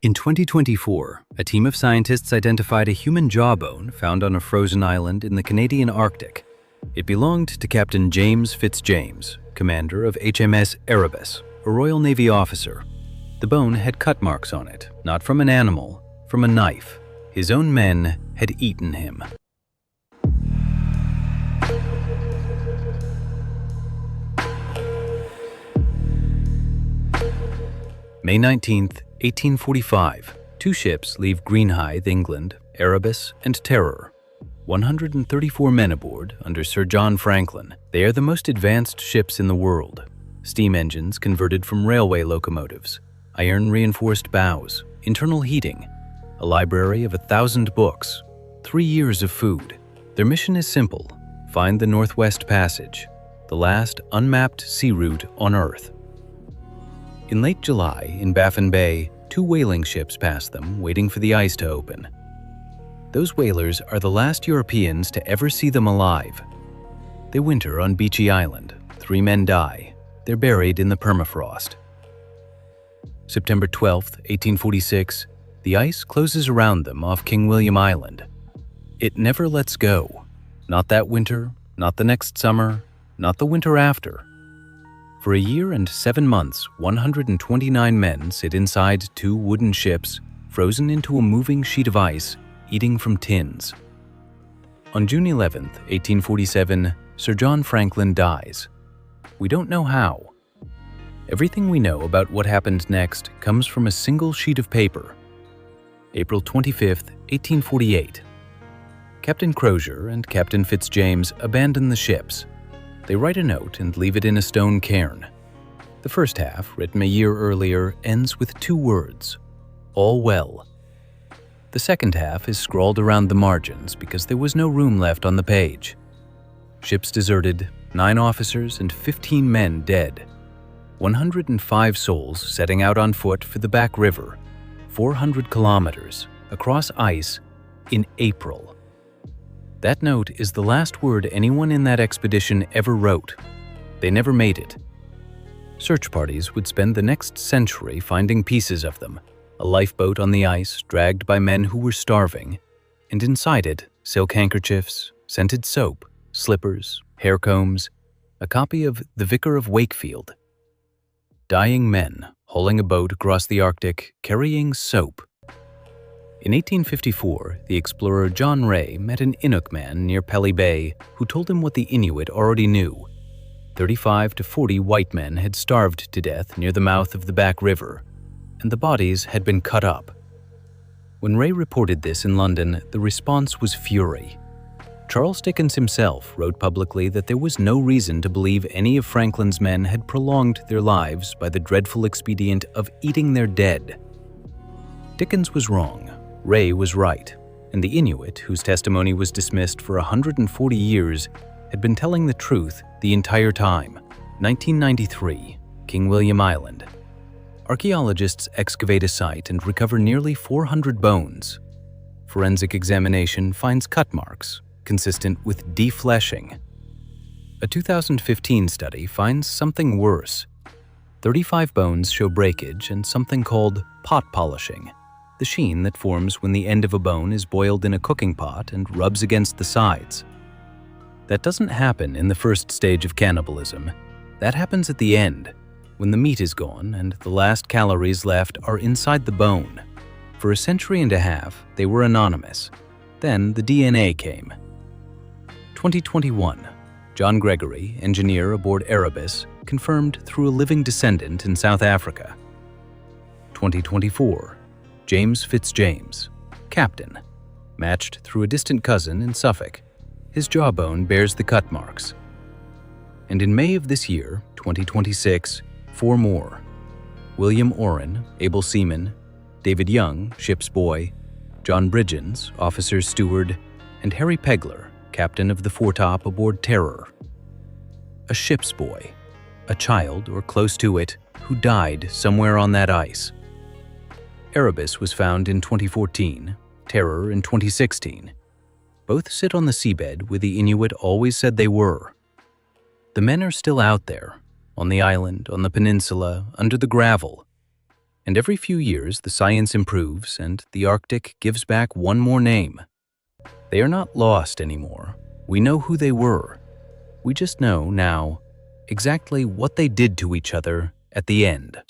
In 2024, a team of scientists identified a human jawbone found on a frozen island in the Canadian Arctic. It belonged to Captain James Fitzjames, commander of HMS Erebus, a Royal Navy officer. The bone had cut marks on it, not from an animal, from a knife. His own men had eaten him. May 19th, 1845, two ships leave Greenhithe, England, Erebus, and Terror. 134 men aboard under Sir John Franklin. They are the most advanced ships in the world. Steam engines converted from railway locomotives, iron-reinforced bows, internal heating, a library of 1,000 books, 3 years of food. Their mission is simple: find the Northwest Passage, the last unmapped sea route on Earth. In late July, in Baffin Bay, 2 whaling ships pass them, waiting for the ice to open. Those whalers are the last Europeans to ever see them alive. They winter on Beechy Island. 3 men die. They're buried in the permafrost. September 12, 1846, the ice closes around them off King William Island. It never lets go. Not that winter, not the next summer, not the winter after. For a year and 7 months, 129 men sit inside 2 wooden ships, frozen into a moving sheet of ice, eating from tins. On June 11, 1847, Sir John Franklin dies. We don't know how. Everything we know about what happened next comes from a single sheet of paper. April 25, 1848. Captain Crozier and Captain Fitzjames abandon the ships. They write a note and leave it in a stone cairn. The first half, written a year earlier, ends with 2 words: all well. The second half is scrawled around the margins because there was no room left on the page. Ships deserted, 9 officers and 15 men dead. 105 souls setting out on foot for the Back River, 400 kilometers, across ice, in April. That note is the last word anyone in that expedition ever wrote. They never made it. Search parties would spend the next century finding pieces of them, a lifeboat on the ice dragged by men who were starving, and inside it, silk handkerchiefs, scented soap, slippers, hair combs, a copy of The Vicar of Wakefield. Dying men hauling a boat across the Arctic carrying soap. In 1854, the explorer John Rae met an Inuk man near Pelly Bay who told him what the Inuit already knew. 35 to 40 white men had starved to death near the mouth of the Back River, and the bodies had been cut up. When Rae reported this in London, the response was fury. Charles Dickens himself wrote publicly that there was no reason to believe any of Franklin's men had prolonged their lives by the dreadful expedient of eating their dead. Dickens was wrong. Rae was right, and the Inuit, whose testimony was dismissed for 140 years, had been telling the truth the entire time. 1993, King William Island. Archaeologists excavate a site and recover nearly 400 bones. Forensic examination finds cut marks, consistent with defleshing. A 2015 study finds something worse. 35 bones show breakage and something called pot polishing, the sheen that forms when the end of a bone is boiled in a cooking pot and rubs against the sides. That doesn't happen in the first stage of cannibalism. That happens at the end, when the meat is gone and the last calories left are inside the bone. For a century and a half, they were anonymous. Then the DNA came. 2021, John Gregory, engineer aboard Erebus, confirmed through a living descendant in South Africa. 2024, James Fitzjames, captain, matched through a distant cousin in Suffolk. His jawbone bears the cut marks. And in May of this year, 2026, 4 more. William Oren, able seaman, David Young, ship's boy, John Bridgens, officer's steward, and Harry Pegler, captain of the foretop aboard Terror. A ship's boy, a child or close to it, who died somewhere on that ice. Erebus was found in 2014, Terror in 2016. Both sit on the seabed where the Inuit always said they were. The men are still out there, on the island, on the peninsula, under the gravel. And every few years, the science improves and the Arctic gives back one more name. They are not lost anymore. We know who they were. We just know now exactly what they did to each other at the end.